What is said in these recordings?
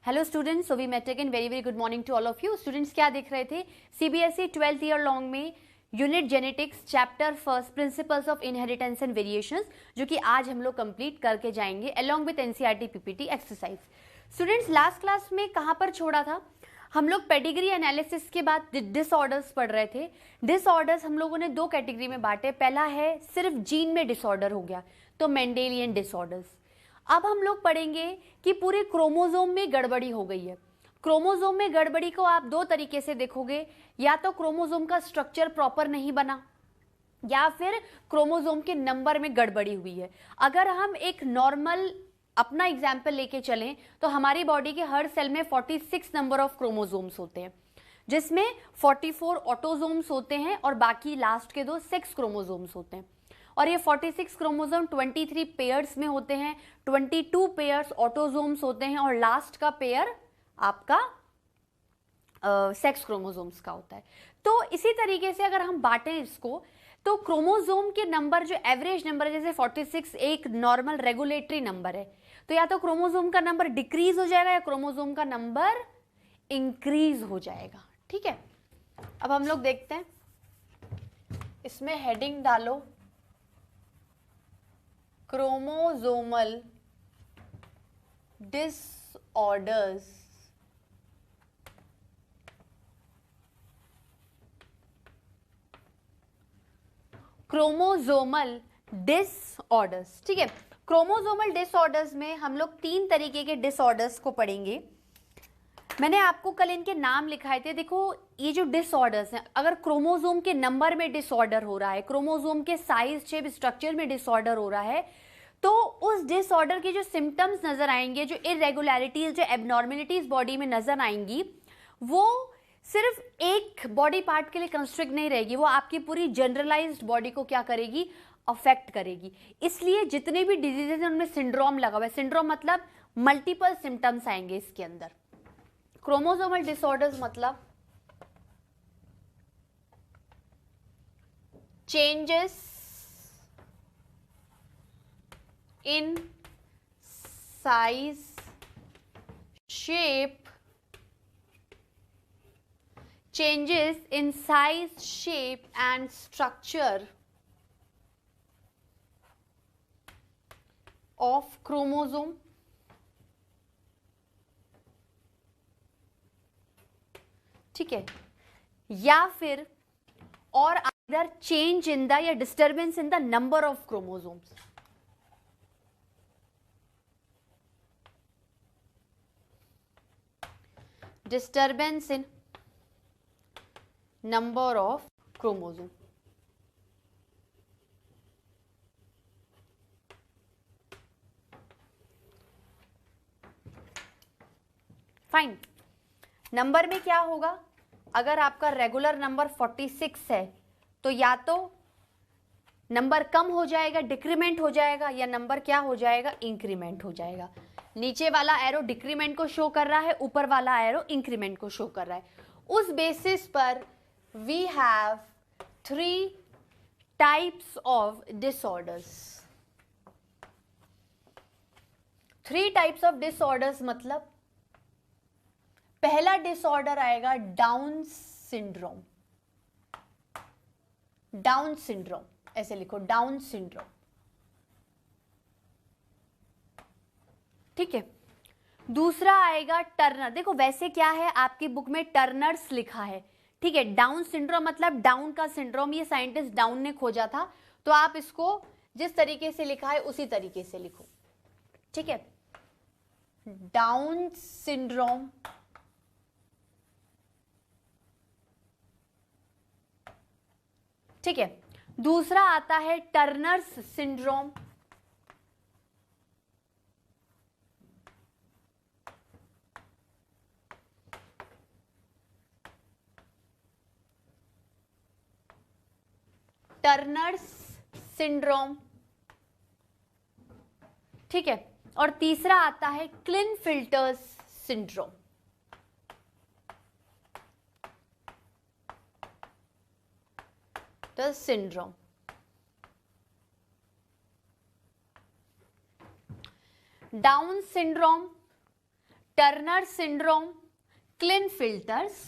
Hello students, so we met again. Very very good morning to all of you. Students क्या देख रहे थे? CBSE 12th year long में unit genetics chapter first principles of inheritance and variations, जो कि आज हम लोग कंप्लीट करके जाएंगे along with NCERT PPT exercise. Students last class में कहाँ पर छोड़ा था? हम लोग पेडिग्री एनालिसिस के बाद डिसऑर्डर्स पढ़ रहे थे। डिसऑर्डर्स हम लोगों ने दो कैटेगरी में बांटे। पहला है सिर्फ जीन में डिसऑर्डर हो गया तो मेंडेलियन डिसऑर्डर्स। अब हम लोग पढ़ेंगे कि पूरे क्रोमोसोम में गड़बड़ी हो गई है। क्रोमोसोम में गड़बड़ी को आप दो तरीके से देखोगे, या तो क्रोमोसोम का स्ट्रक्चर प्रॉपर नहीं बना या फिर क्रोमोसोम के नंबर में गड़बड़ी हुई है। अगर हम एक नॉर्मल अपना एग्जाम्पल लेके चलें तो हमारी बॉडी के हर सेल में 46 नंबर ऑफ क्रोमोसोम्स होते हैं, जिसमें 44 ऑटोसोम्स होते हैं और बाकी लास्ट के दो सेक्स क्रोमोसोम्स होते हैं। और ये 46 क्रोमोसोम 23 पेयर्स में होते हैं, 22 पेयर्स ऑटोसोम्स होते हैं और लास्ट का पेयर आपका सेक्स क्रोमोसोम्स का होता है। तो इसी तरीके से अगर हम बांटें इसको, तो क्रोमोसोम के नंबर जो एवरेज नंबर है, जैसे 46 एक नॉर्मल रेगुलेटरी नंबर है, तो या तो क्रोमोसोम का नंबर डिक्रीज हो जाएगा या क्रोमोसोम का नंबर इंक्रीज हो जाएगा। ठीक है, अब हम लोग देखते हैं, इसमें हेडिंग डालो क्रोमोसोमल डिसऑर्डर्स। क्रोमोसोमल डिसऑर्डर्स, ठीक है। क्रोमोसोमल डिसऑर्डर्स में हम लोग तीन तरीके के डिसऑर्डर्स को पढ़ेंगे। मैंने आपको कल इनके नाम लिखाए थे। देखो, ये जो डिसऑर्डर्स हैं, अगर क्रोमोसोम के नंबर में डिसऑर्डर हो रहा है, क्रोमोसोम के साइज शेप स्ट्रक्चर में डिसऑर्डर हो रहा है, तो उस डिसऑर्डर के जो सिम्टम्स नजर आएंगे, जो इरेगुलरिटीज, जो एबनॉर्मेलिटीज बॉडी में नजर आएंगी, वो सिर्फ एक बॉडी पार्ट के लिए कंस्ट्रिक्ट नहीं रहेगी, वो आपकी पूरी जनरलाइज्ड बॉडी को क्या करेगी? अफेक्ट करेगी। इसलिए जितने भी डिजीजेस हैं उनमें सिंड्रोम लगा हुआ है। सिंड्रोम मतलब मल्टीपल सिम्टम्स आएंगे इसके अंदर। क्रोमोसोमल डिसऑर्डर्स मतलब changes in size, shape, changes in size, shape and structure of chromosome, ठीक है, या फिर और either change in the या disturbance in the number of chromosomes। disturbance in number of chromosome। Fine. Number में क्या होगा? अगर आपका रेगुलर नंबर 46 है तो या तो नंबर कम हो जाएगा, डिक्रीमेंट हो जाएगा, या नंबर क्या हो जाएगा? इंक्रीमेंट हो जाएगा। नीचे वाला एरो डिक्रीमेंट को शो कर रहा है, ऊपर वाला एरो इंक्रीमेंट को शो कर रहा है। उस बेसिस पर we have 3 types of disorders। 3 types of disorders मतलब पहला डिसऑर्डर आएगा डाउन सिंड्रोम। डाउन सिंड्रोम ऐसे लिखो, डाउन सिंड्रोम, ठीक है। दूसरा आएगा टर्नर। देखो वैसे क्या है, आपकी बुक में टर्नर्स लिखा है, ठीक है। डाउन सिंड्रोम मतलब डाउन का सिंड्रोम, ये साइंटिस्ट डाउन ने खोजा था, तो आप इसको जिस तरीके से लिखा है उसी तरीके से लिखो, ठीक है। डाउन सिंड्रोम, ठीक है। दूसरा आता है टर्नर्स सिंड्रोम, टर्नर्स सिंड्रोम, ठीक है। और तीसरा आता है Klinefelter's syndrome. The syndrome, Down syndrome, Turner syndrome, Klinefelter's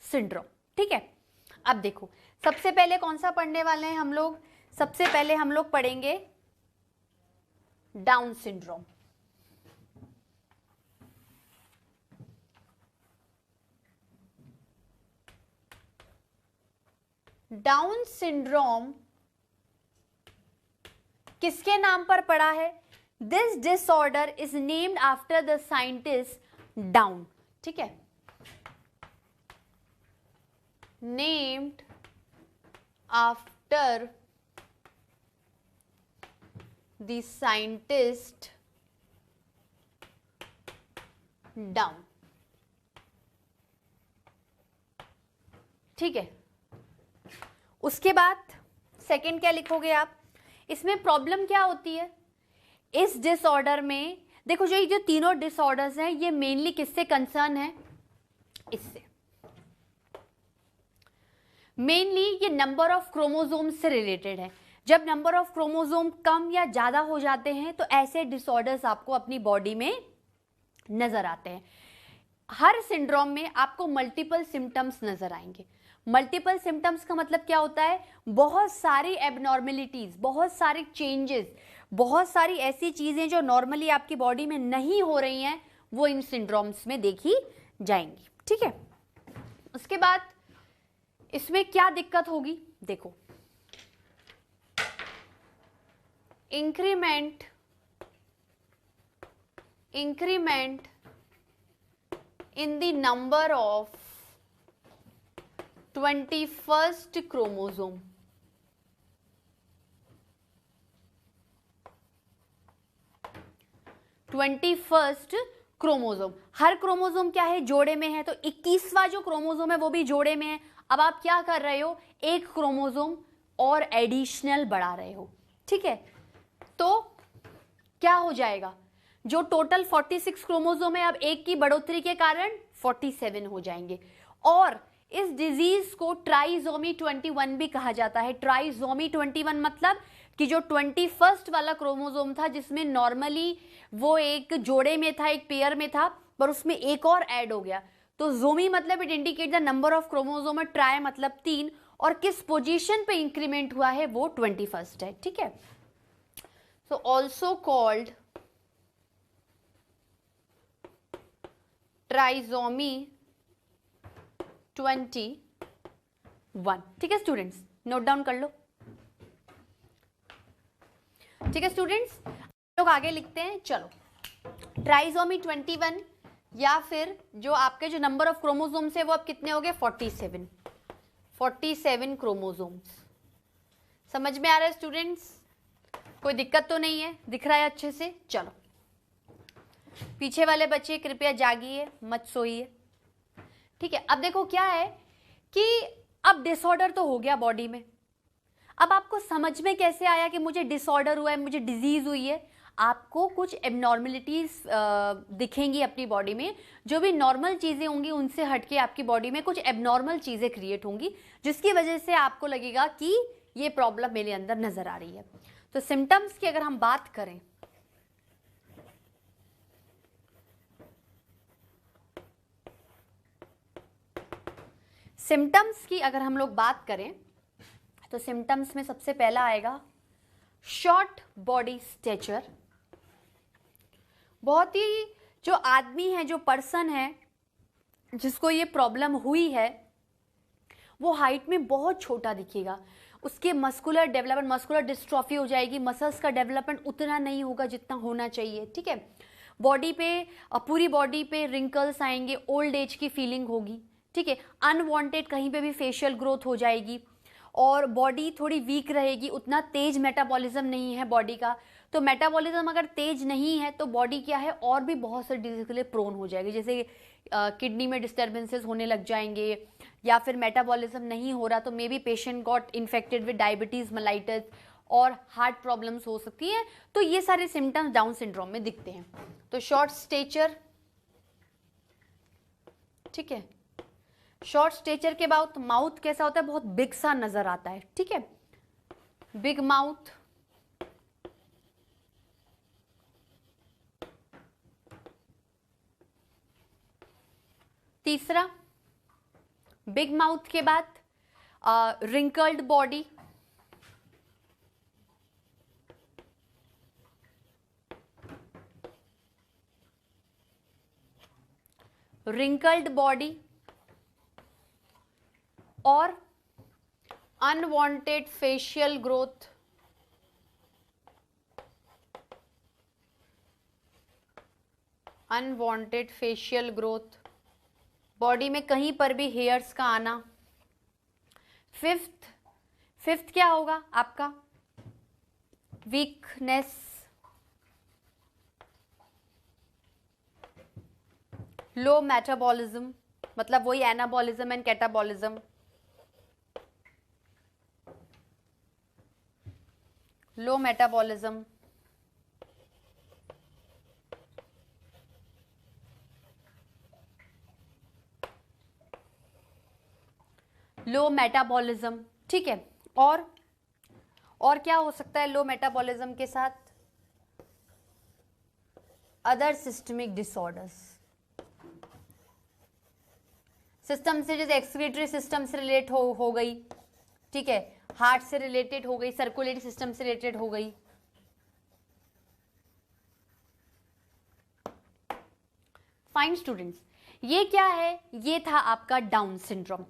syndrome. ठीक है, अब देखो सबसे पहले कौन सा पढ़ने वाले हैं हम लोग? सबसे पहले हम लोग पढ़ेंगे डाउन सिंड्रोम। डाउन सिंड्रोम किसके नाम पर पड़ा है? This disorder is named after the scientist down. ठीक है, named after the scientist down. ठीक है, उसके बाद सेकंड क्या लिखोगे आप? इसमें प्रॉब्लम क्या होती है इस डिसऑर्डर में? देखो जो ये जो तीनों डिसऑर्डर्स हैं ये मेनली किससे कंसर्न है? इससे मेनली ये नंबर ऑफ क्रोमोसोम से रिलेटेड है। जब नंबर ऑफ क्रोमोसोम कम या ज्यादा हो जाते हैं तो ऐसे डिसऑर्डर्स आपको अपनी बॉडी में नजर आते हैं। हर सिंड्रोम में आपको मल्टीपल सिम्टम्स नजर आएंगे। मल्टीपल सिम्टम्स का मतलब क्या होता है? बहुत सारी एबनॉर्मेलिटीज, बहुत सारे चेंजेस, बहुत सारी ऐसी चीजें जो नॉर्मली आपकी बॉडी में नहीं हो रही हैं वो इन सिंड्रोम्स में देखी जाएंगी। ठीक है, उसके बाद इसमें क्या दिक्कत होगी? देखो, increment in the number of 21st chromosome। Chromosome, her chromosome क्या है? जोड़े में है, तो 21वां जो क्रोमोसोम है वो भी जोड़े में है। अब आप क्या कर रहे हो? एक क्रोमोसोम और एडिशनल बढ़ा रहे हो। ठीक है, तो क्या हो जाएगा? जो टोटल 46 क्रोमोसोम है अब एक की बढ़ोतरी के कारण 47 हो जाएंगे। और इस डिजीज को ट्राइजोमी 21 भी कहा जाता है। ट्राइजोमी 21 मतलब कि जो 21st वाला क्रोमोसोम था जिसमें नॉर्मली वो एक जोड़े में था, एक पेयर में था, पर उसमें एक और ऐड हो गया। तो जोमी मतलब it indicate the number of chromosome, try मतलब 3, और किस पोजीशन पे इंक्रीमेंट हुआ है वो 21st है। ठीक है, सो ऑल्सो कॉल्ड ट्राइजोमी 21। ठीक है स्टूडेंट्स, नोट डाउन कर लो। ठीक है स्टूडेंट्स, लोग आगे लिखते हैं। चलो, ट्राइजोमी 21 या फिर जो आपके जो नंबर ऑफ क्रोमोसोम्स है वो अब कितने हो गए? 47 क्रोमोसोम्स। समझ में आ रहा है स्टूडेंट्स? कोई दिक्कत तो नहीं है? दिख रहा है अच्छे से? चलो, पीछे वाले बच्चे कृपया जागिए, मत सोइए। ठीक है, अब देखो क्या है कि अब डिसऑर्डर तो हो गया बॉडी में। अब आपको समझ में कैसे आया कि मुझे डिसऑर्डर हुआ है, मुझे डिजीज हुई है? आपको कुछ एबनॉर्मलिटीज दिखेंगी अपनी बॉडी में। जो भी नॉर्मल चीजें होंगी उनसे हटके आपकी बॉडी में कुछ एबनॉर्मल चीजें क्रिएट होंगी, जिसकी वजह से आपको लगेगा कि ये प्रॉब्लम मेरे अंदर नजर आ रही है। तो सिम्टम्स की अगर हम बात करें, सिम्टम्स की अगर हम लोग बात करें तो सिम्टम्स में सबसे पहला आएगा शॉर्ट बॉडी स्टेचर। बहुत ही जो आदमी है, जो पर्सन है जिसको ये प्रॉब्लम हुई है, वो हाइट में बहुत छोटा दिखेगा। उसके मस्कुलर डेवलपमेंट, मस्कुलर डिस्ट्रॉफी हो जाएगी, मसल्स का डेवलपमेंट उतना नहीं होगा जितना होना चाहिए। ठीक है, बॉडी पे, पूरी बॉडी पे रिंकल्स आएंगे, ओल्ड एज की फीलिंग होगी। ठीक है, अनवांटेड कहीं पे भी फेशियल ग्रोथ हो जाएगी और बॉडी थोड़ी वीक रहेगी, उतना तेज मेटाबॉलिज्म नहीं है बॉडी का। तो मेटाबॉलिज्म अगर तेज नहीं है तो बॉडी क्या है, और भी बहुत सारे डिजीज के लिए प्रोन हो जाएगी, जैसे किडनी में डिस्टर्बेंसेस होने लग जाएंगे, या फिर मेटाबॉलिज्म नहीं हो रहा तो may be patient got infected with diabetes mellitus और हार्ट प्रॉब्लम्स हो सकती हैं। तो ये सारे सिम्टम्स डाउन सिंड्रोम में दिखते हैं। तो शॉर्ट स्टेचर, ठीक है, शॉर्ट स्टेचर के बाद माउथ कैसा होता है? बहुत बिग सा नजर आता है। ठीक है, बिग माउथ, तीसरा, बिग माउथ के बाद रिंकल्ड बॉडी, रिंकल्ड बॉडी और unwanted facial growth, unwanted facial growth, body में कहीं पर भी हेयर्स का आना। फिफ्थ क्या होगा आपका? वीकनेस, लो मेटाबॉलिज्म, मतलब वही anabolism and catabolism, low metabolism, low metabolism, ठीक है। और क्या हो सकता है लो मेटाबॉलिज्म के साथ? अदर सिस्टमिक डिसऑर्डर्स, सिस्टम से, जैसे एक्सक्रीटरी सिस्टम से रिलेट हो गई, ठीक है, हार्ट से रिलेटेड हो गई, सर्कुलेटरी सिस्टम से रिलेटेड हो गई। फाइन स्टूडेंट्स, ये क्या है? ये था आपका डाउन सिंड्रोम।